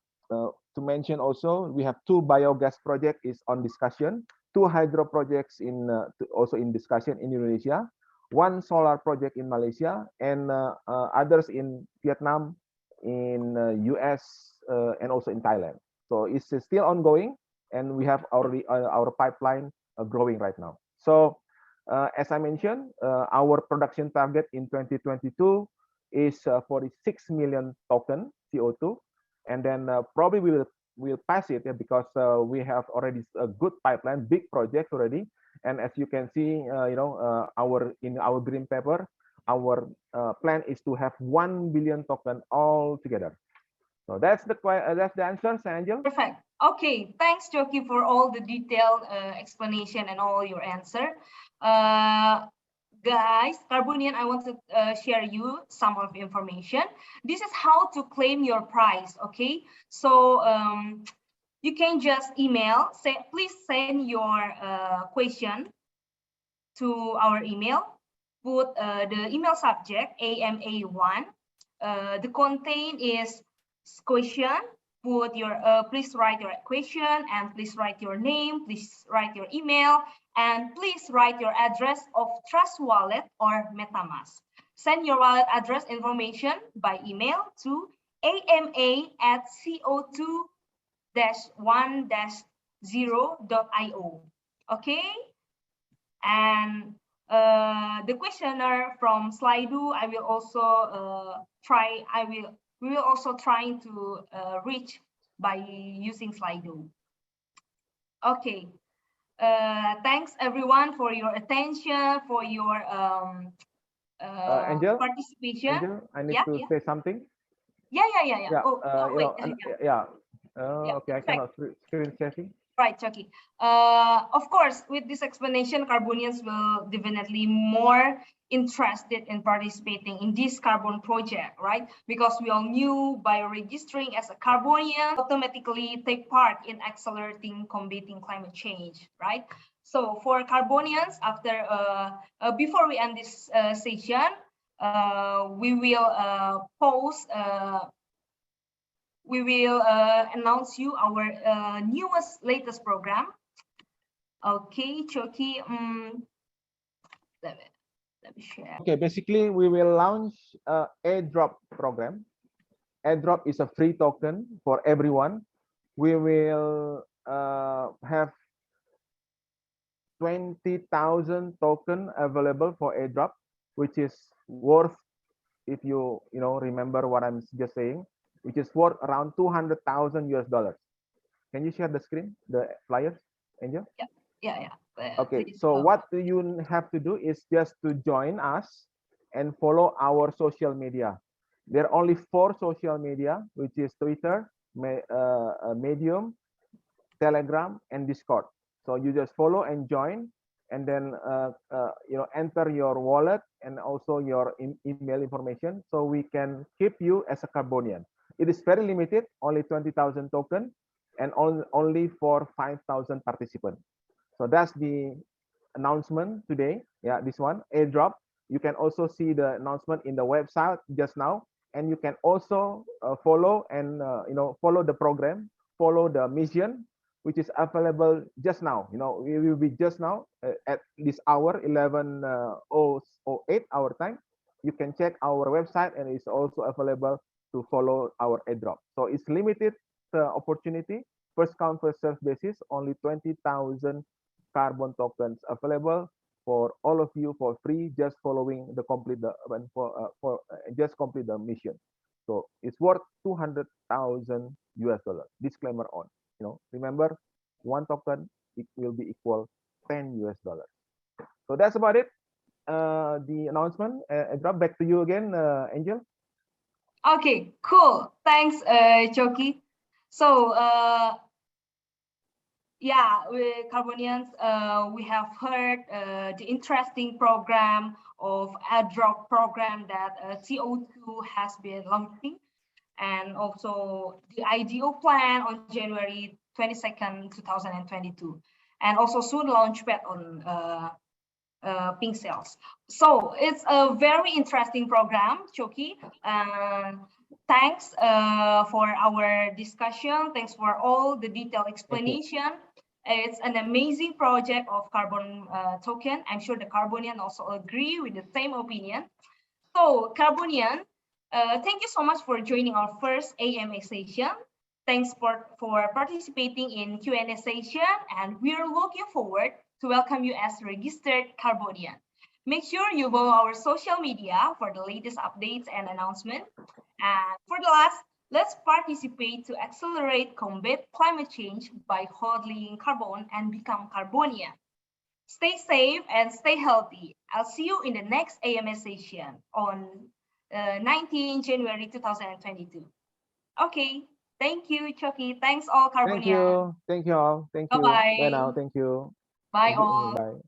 To mention also, we have 2 biogas projects is on discussion, 2 hydro projects in also in discussion in Indonesia, 1 solar project in Malaysia, and others in Vietnam, in US, and also in Thailand. So it's still ongoing, and we have already our pipeline growing right now. So as I mentioned, our production target in 2022 is 46 million token CO2. And then probably we'll pass it, because we have already a good pipeline, big projects already. And as you can see, in our green paper, our plan is to have 1 billion token all together. So that's the answer, Angel. Perfect. Okay, thanks, Choki, for all the detailed explanation and all your answer. Guys, Carbonian, I want to share you some of the information. This is how to claim your prize, okay? So you can just email, please send your question to our email, put the email subject, AMA1. The content is question, put your, please write your question, and please write your name, please write your email, and please write your address of Trust Wallet or MetaMask. Send your wallet address information by email to ama@co2-1-0.io. Okay? And the questioner from Slido, I will also we will also trying to reach by using Slido. Okay. Thanks everyone for your attention, for your Angel, participation. Angel, I need to say something. Yeah. Oh, wait. Okay, I cannot screen sharing. Right, Chucky. Of course, with this explanation, Carbonians will definitely more interested in participating in this carbon project, right? Because we all knew by registering as a Carbonian, automatically take part in accelerating combating climate change, right? So for Carbonians, after before we end this session, we will post. We will announce you our latest program. Okay, Choki. Let me share. Okay, basically we will launch a airdrop program. Airdrop is a free token for everyone. We will have 20,000 token available for airdrop, which is worth, if you know remember what I'm just saying, which is worth around 200,000 US dollars. Can you share the screen, the flyers, Angel? Yeah. Okay, Please, so what you have to do is just to join us and follow our social media. There are only 4 social media, which is Twitter, Medium, Telegram, and Discord. So you just follow and join, and then enter your wallet and also your email information, so we can keep you as a Carbonian. It is very limited, only 20,000 token, and only for 5,000 participants. So that's the announcement today. Yeah, this one, airdrop. You can also see the announcement in the website just now, and you can also follow and follow the program, follow the mission, which is available just now. We will be just now at this hour, 11:08 our time. You can check our website, and it's also available to follow our airdrop. So it's limited opportunity, first come first serve basis, only 20,000 carbon tokens available for all of you for free, just following the complete the just complete the mission. So it's worth 200,000 US dollars. Disclaimer on. Remember, one token it will be equal 10 US dollars. So that's about it. The announcement. I drop back to you again, Angel. Okay, cool. Thanks, Choki. So yeah, we Carbonians, we have heard the interesting program of airdrop program that CO2 has been launching, and also the IDO plan on January 22nd, 2022, and also soon launchpad on pink cells. So it's a very interesting program, Choki. Thanks for our discussion. Thanks for all the detailed explanation. It's an amazing project of carbon token. I'm sure the Carbonian also agree with the same opinion. So Carbonian, thank you so much for joining our first AMA session. Thanks for participating in Q&A session, and we're looking forward to welcome you as registered Carbonian. Make sure you follow our social media for the latest updates and announcements. And for the last, let's participate to accelerate combat climate change by hodling carbon and become Carbonian. Stay safe and stay healthy. I'll see you in the next AMS session on 19 January 2022. Okay, thank you, Choki. Thanks all, Carbonian. Thank you all. Thank you. Bye-bye. Bye now. Thank you. Bye Thank you. all. Bye.